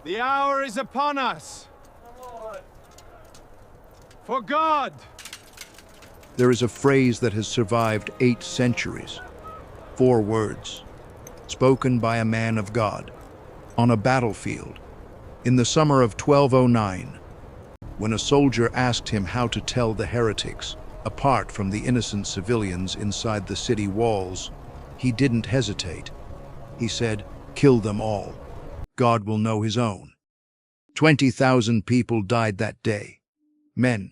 The hour is upon us. For God! There is a phrase that has survived 8 centuries. 4 words, spoken by a man of God, on a battlefield, in the summer of 1209, when a soldier asked him how to tell the heretics apart from the innocent civilians inside the city walls. He didn't hesitate. He said, "Kill them all. God will know his own." 20,000 people died that day. Men,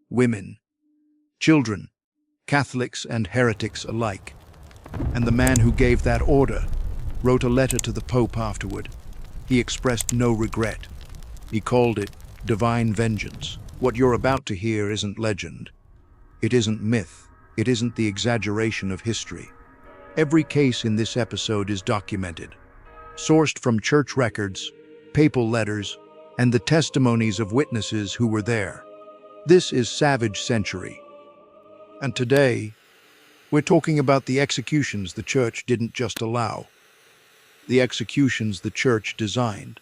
women, children, Catholics and heretics alike. And the man who gave that order wrote a letter to the Pope afterward. He expressed no regret. He called it divine vengeance. What you're about to hear isn't legend. It isn't myth. It isn't the exaggeration of history. Every case in this episode is documented, sourced from church records, papal letters, and the testimonies of witnesses who were there. This is Savage Century. And today, we're talking about the executions the church didn't just allow. The executions the church designed,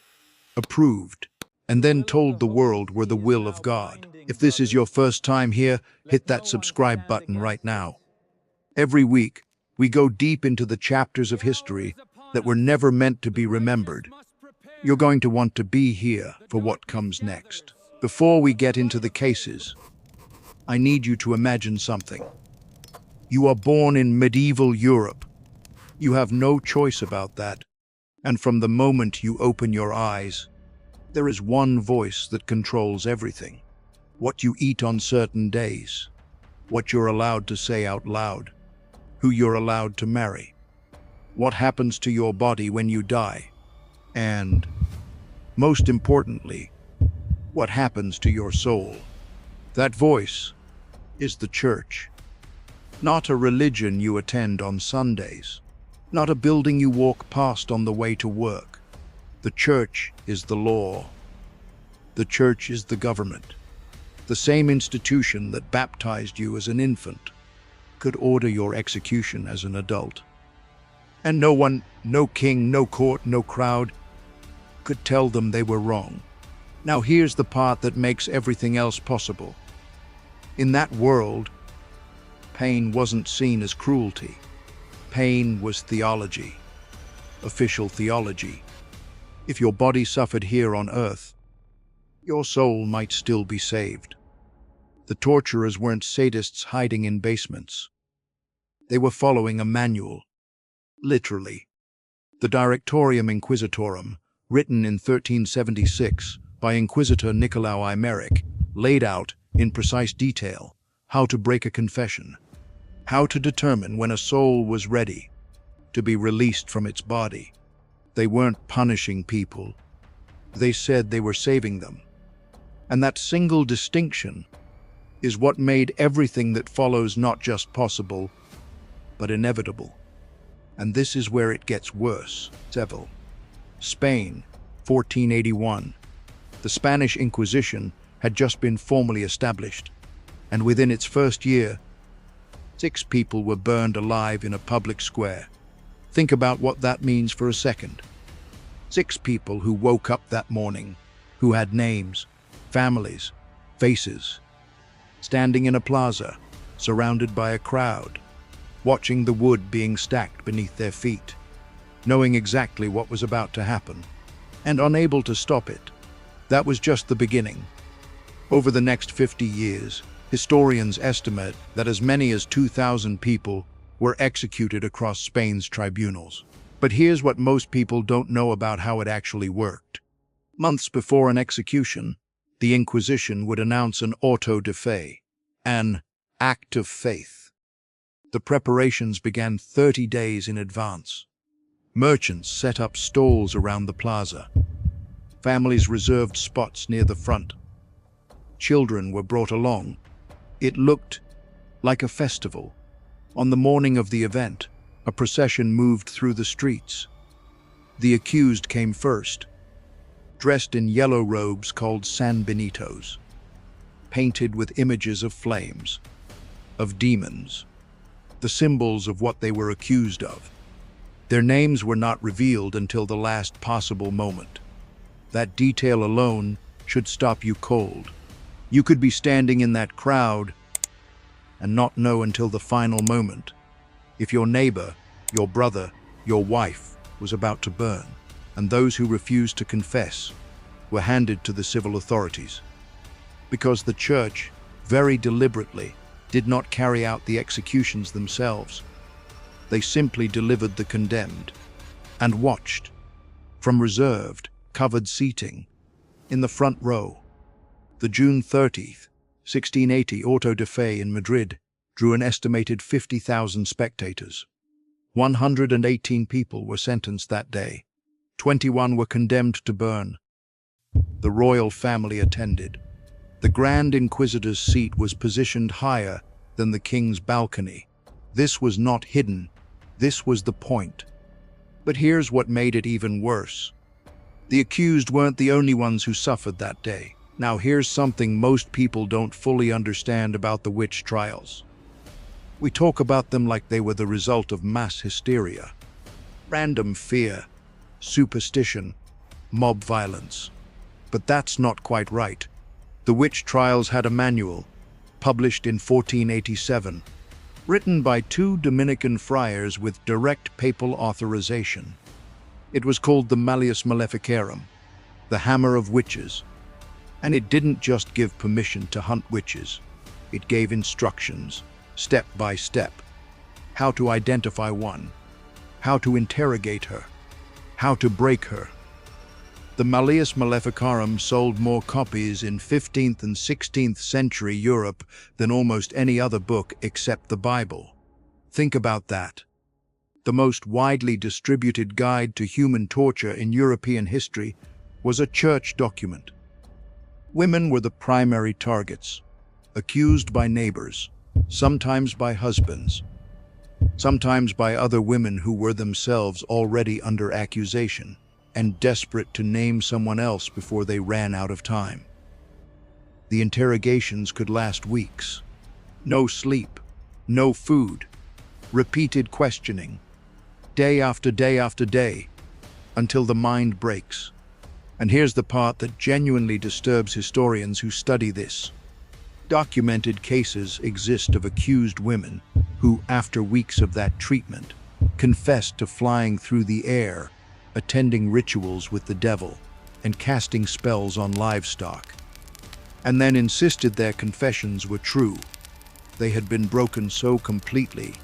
approved, and then told the world were the will of God. If this is your first time here, hit that subscribe button right now. Every week, we go deep into the chapters of history that were never meant to be remembered. You're going to want to be here for what comes next. Before we get into the cases, I need you to imagine something. You are born in medieval Europe. You have no choice about that. And from the moment you open your eyes, there is one voice that controls everything. What you eat on certain days, what you're allowed to say out loud, who you're allowed to marry, what happens to your body when you die, and, most importantly, what happens to your soul. That voice is the church. Not a religion you attend on Sundays, not a building you walk past on the way to work. The church is the law. The church is the government. The same institution that baptized you as an infant could order your execution as an adult. And no one, no king, no court, no crowd could tell them they were wrong. Now here's the part that makes everything else possible. In that world, pain wasn't seen as cruelty. Pain was theology, official theology. If your body suffered here on earth, your soul might still be saved. The torturers weren't sadists hiding in basements. They were following a manual, literally. The Directorium Inquisitorum, written in 1376 by Inquisitor Nicolau Aymeric, laid out in precise detail how to break a confession, how to determine when a soul was ready to be released from its body. They weren't punishing people. They said they were saving them. And that single distinction is what made everything that follows not just possible, but inevitable. And this is where it gets worse. Seville, Spain, 1481. The Spanish Inquisition had just been formally established, and within its first year, 6 people were burned alive in a public square. Think about what that means for a second. 6 people who woke up that morning, who had names, families, faces, standing in a plaza, surrounded by a crowd, watching the wood being stacked beneath their feet, knowing exactly what was about to happen, and unable to stop it. That was just the beginning. Over the next 50 years, historians estimate that as many as 2,000 people were executed across Spain's tribunals. But here's what most people don't know about how it actually worked. Months before an execution, the Inquisition would announce an auto de fe, an act of faith. The preparations began 30 days in advance. Merchants set up stalls around the plaza. Families reserved spots near the front. Children were brought along. It looked like a festival. On the morning of the event, a procession moved through the streets. The accused came first, dressed in yellow robes called San Benitos, painted with images of flames, of demons, the symbols of what they were accused of. Their names were not revealed until the last possible moment. That detail alone should stop you cold. You could be standing in that crowd and not know until the final moment if your neighbor, your brother, your wife was about to burn, and those who refused to confess were handed to the civil authorities. Because the church, very deliberately, did not carry out the executions themselves. They simply delivered the condemned and watched from reserved, covered seating in the front row. The June 30th, 1680 auto de fe in Madrid drew an estimated 50,000 spectators. 118 people were sentenced that day. 21 were condemned to burn. The royal family attended. The Grand Inquisitor's seat was positioned higher than the king's balcony. This was not hidden. This was the point. But here's what made it even worse. The accused weren't the only ones who suffered that day. Now here's something most people don't fully understand about the witch trials. We talk about them like they were the result of mass hysteria, random fear, superstition, mob violence. But that's not quite right. The witch trials had a manual, published in 1487, written by 2 Dominican friars with direct papal authorization. It was called the Malleus Maleficarum, the Hammer of Witches. And it didn't just give permission to hunt witches. It gave instructions, step by step, how to identify one, how to interrogate her, how to break her. The Malleus Maleficarum sold more copies in 15th and 16th century Europe than almost any other book except the Bible. Think about that. The most widely distributed guide to human torture in European history was a church document. Women were the primary targets, accused by neighbors, sometimes by husbands, sometimes by other women who were themselves already under accusation and desperate to name someone else before they ran out of time. The interrogations could last weeks. No sleep, no food, repeated questioning, day after day after day, until the mind breaks. And here's the part that genuinely disturbs historians who study this. Documented cases exist of accused women who, after weeks of that treatment, confessed to flying through the air, attending rituals with the devil, and casting spells on livestock, and then insisted their confessions were true. They had been broken so completely,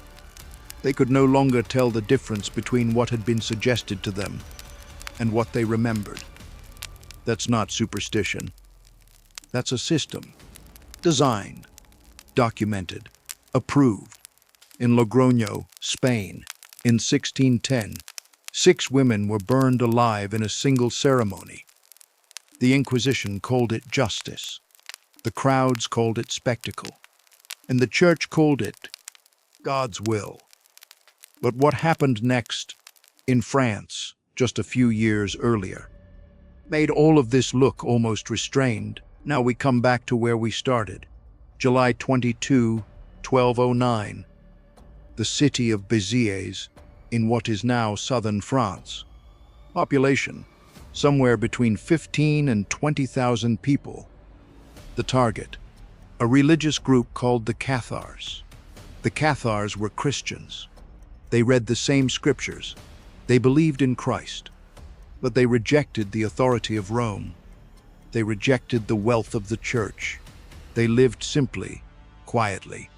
they could no longer tell the difference between what had been suggested to them and what they remembered. That's not superstition. That's a system. Designed, documented, approved. In Logroño, Spain, in 1610, 6 women were burned alive in a single ceremony. The Inquisition called it justice. The crowds called it spectacle. And the church called it God's will. But what happened next, in France, just a few years earlier, made all of this look almost restrained. Now we come back to where we started. July 22, 1209. The city of Béziers, in what is now southern France. Population, somewhere between 15 and 20,000 people. The target, a religious group called the Cathars. The Cathars were Christians. They read the same scriptures. They believed in Christ. But they rejected the authority of Rome. They rejected the wealth of the church. They lived simply, quietly,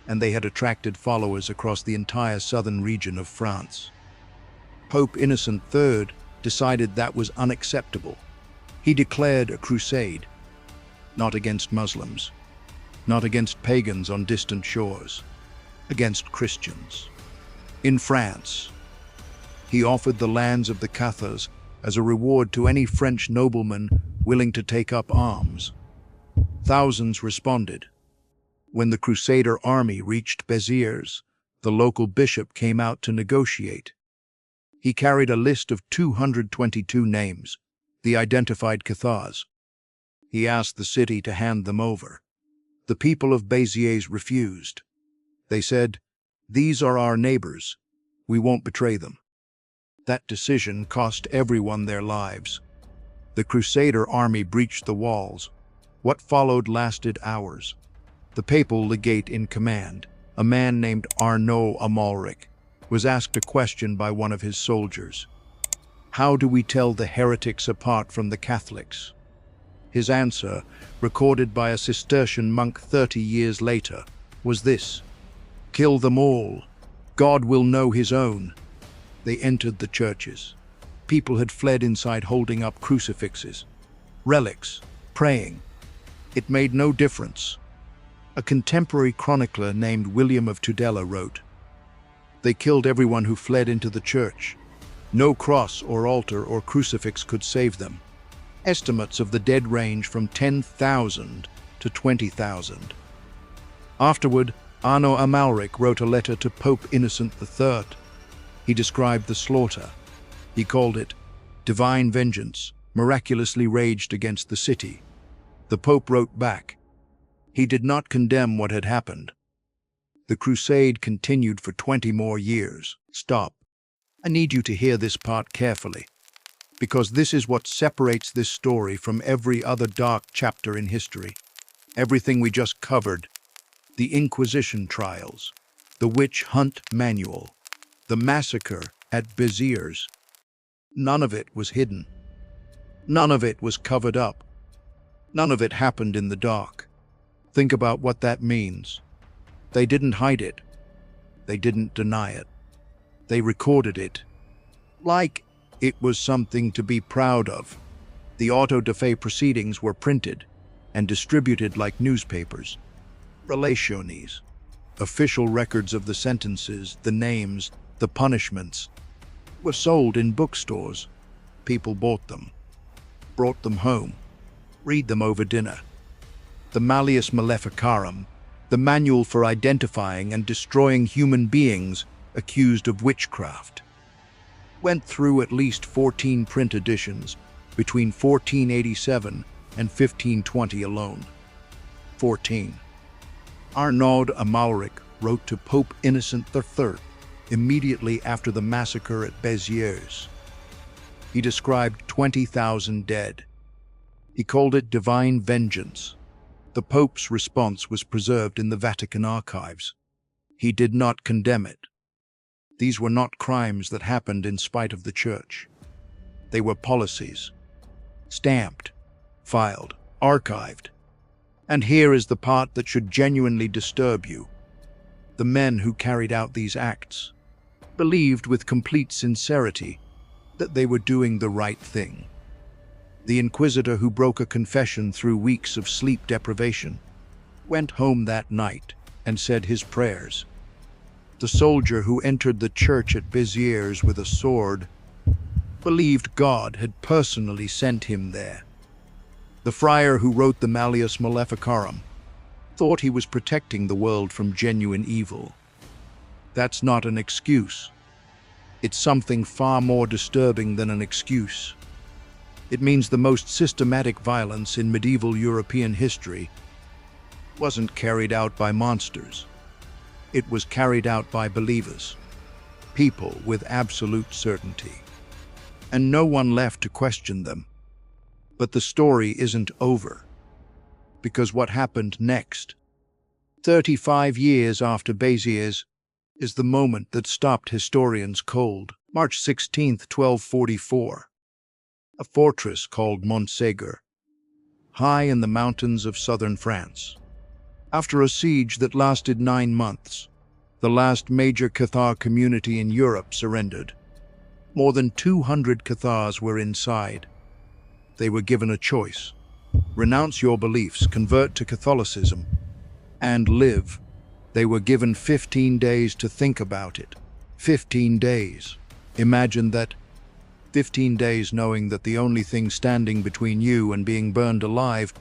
and they had attracted followers across the entire southern region of France. Pope Innocent III decided that was unacceptable. He declared a crusade, not against Muslims, not against pagans on distant shores, against Christians. In France, he offered the lands of the Cathars as a reward to any French nobleman willing to take up arms. Thousands responded. When the Crusader army reached Béziers, the local bishop came out to negotiate. He carried a list of 222 names, the identified Cathars. He asked the city to hand them over. The people of Béziers refused. They said, "These are our neighbors. We won't betray them." That decision cost everyone their lives. The Crusader army breached the walls. What followed lasted hours. The papal legate in command, a man named Arnaud Amalric, was asked a question by one of his soldiers. How do we tell the heretics apart from the Catholics? His answer, recorded by a Cistercian monk 30 years later, was this: kill them all. God will know his own. They entered the churches. People had fled inside holding up crucifixes, relics, praying. It made no difference. A contemporary chronicler named William of Tudela wrote, "They killed everyone who fled into the church. No cross or altar or crucifix could save them." Estimates of the dead range from 10,000 to 20,000. Afterward, Arnaud Amalric wrote a letter to Pope Innocent III. He described the slaughter. He called it divine vengeance, miraculously raged against the city. The Pope wrote back. He did not condemn what had happened. The crusade continued for 20 more years. Stop. I need you to hear this part carefully, because this is what separates this story from every other dark chapter in history. Everything we just covered, the Inquisition trials, the witch hunt manual, the massacre at Béziers, none of it was hidden. None of it was covered up. None of it happened in the dark. Think about what that means. They didn't hide it. They didn't deny it. They recorded it. Like it was something to be proud of. The auto de fe proceedings were printed and distributed like newspapers. Relaciones, official records of the sentences, the names, the punishments, were sold in bookstores. People bought them, brought them home, read them over dinner. The Malleus Maleficarum, the manual for identifying and destroying human beings accused of witchcraft, went through at least 14 print editions between 1487 and 1520 alone. 14. Arnaud Amalric wrote to Pope Innocent III immediately after the massacre at Béziers. He described 20,000 dead. He called it divine vengeance. The Pope's response was preserved in the Vatican archives. He did not condemn it. These were not crimes that happened in spite of the Church. They were policies, stamped, filed, archived. And here is the part that should genuinely disturb you. The men who carried out these acts believed with complete sincerity that they were doing the right thing. The inquisitor who broke a confession through weeks of sleep deprivation went home that night and said his prayers. The soldier who entered the church at Béziers with a sword believed God had personally sent him there. The friar who wrote the Malleus Maleficarum thought he was protecting the world from genuine evil. That's not an excuse. It's something far more disturbing than an excuse. It means the most systematic violence in medieval European history wasn't carried out by monsters. It was carried out by believers, people with absolute certainty. And no one left to question them. But the story isn't over, because what happened next, 35 years after Béziers, is the moment that stopped historians cold. March 16, 1244. A fortress called Montségur, high in the mountains of southern France. After a siege that lasted 9 months, the last major Cathar community in Europe surrendered. More than 200 Cathars were inside. They were given a choice: renounce your beliefs, convert to Catholicism, and live. They were given 15 days to think about it. 15 days. Imagine that. 15 days knowing that the only thing standing between you and being burned alive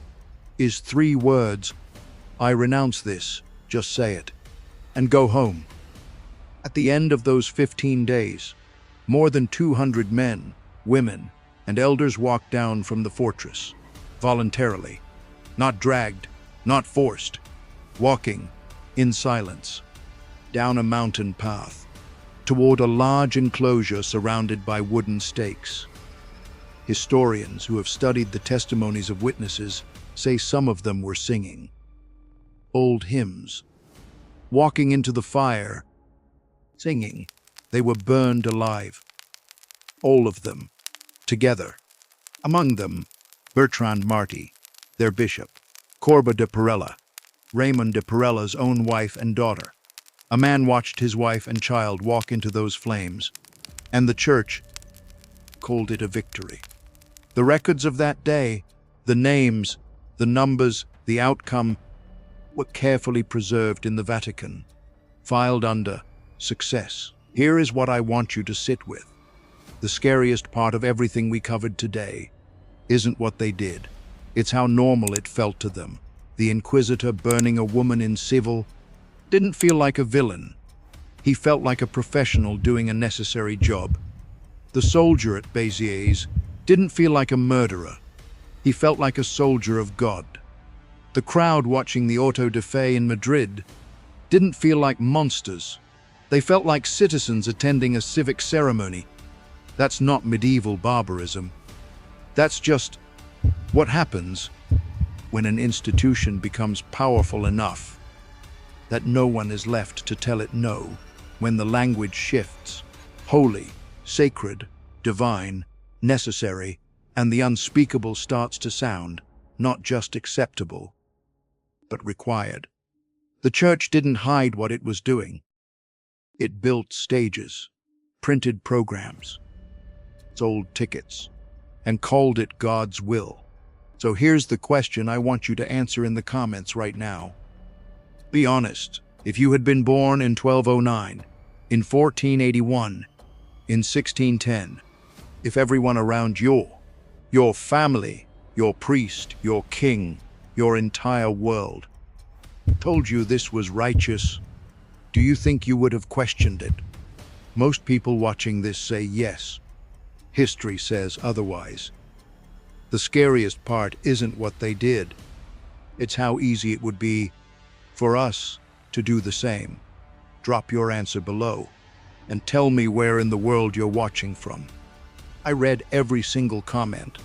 is 3 words: I renounce this, just say it, and go home. At the end of those 15 days, more than 200 men, women, and elders walked down from the fortress, voluntarily, not dragged, not forced, walking in silence, down a mountain path, toward a large enclosure surrounded by wooden stakes. Historians who have studied the testimonies of witnesses say some of them were singing old hymns, walking into the fire, singing. They were burned alive. All of them, together. Among them, Bertrand Marty, their bishop, Corba de Perella, Raymond de Perella's own wife and daughter. A man watched his wife and child walk into those flames, and the church called it a victory. The records of that day, the names, the numbers, the outcome, were carefully preserved in the Vatican, filed under success. Here is what I want you to sit with. The scariest part of everything we covered today isn't what they did. It's how normal it felt to them. The inquisitor burning a woman in civil didn't feel like a villain. He felt like a professional doing a necessary job. The soldier at Béziers didn't feel like a murderer. He felt like a soldier of God. The crowd watching the auto de fe in Madrid didn't feel like monsters. They felt like citizens attending a civic ceremony. That's not medieval barbarism. That's just what happens when an institution becomes powerful enough that no one is left to tell it no, when the language shifts. Holy, sacred, divine, necessary, and the unspeakable starts to sound not just acceptable, but required. The church didn't hide what it was doing. It built stages, printed programs, sold tickets, and called it God's will. So here's the question I want you to answer in the comments right now. Be honest. If you had been born in 1209, in 1481, in 1610, if everyone around your family, your priest, your king, your entire world told you this was righteous, do you think you would have questioned it? Most people watching this say yes. History says otherwise. The scariest part isn't what they did. It's how easy it would be for us to do the same. Drop your answer below and tell me where in the world you're watching from. I read every single comment,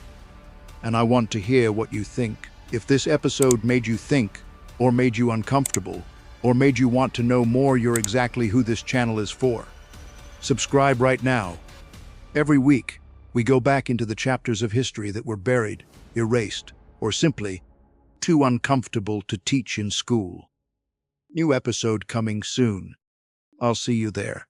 and I want to hear what you think. If this episode made you think, or made you uncomfortable, or made you want to know more, you're exactly who this channel is for. Subscribe right now. Every week, we go back into the chapters of history that were buried, erased, or simply too uncomfortable to teach in school. New episode coming soon. I'll see you there.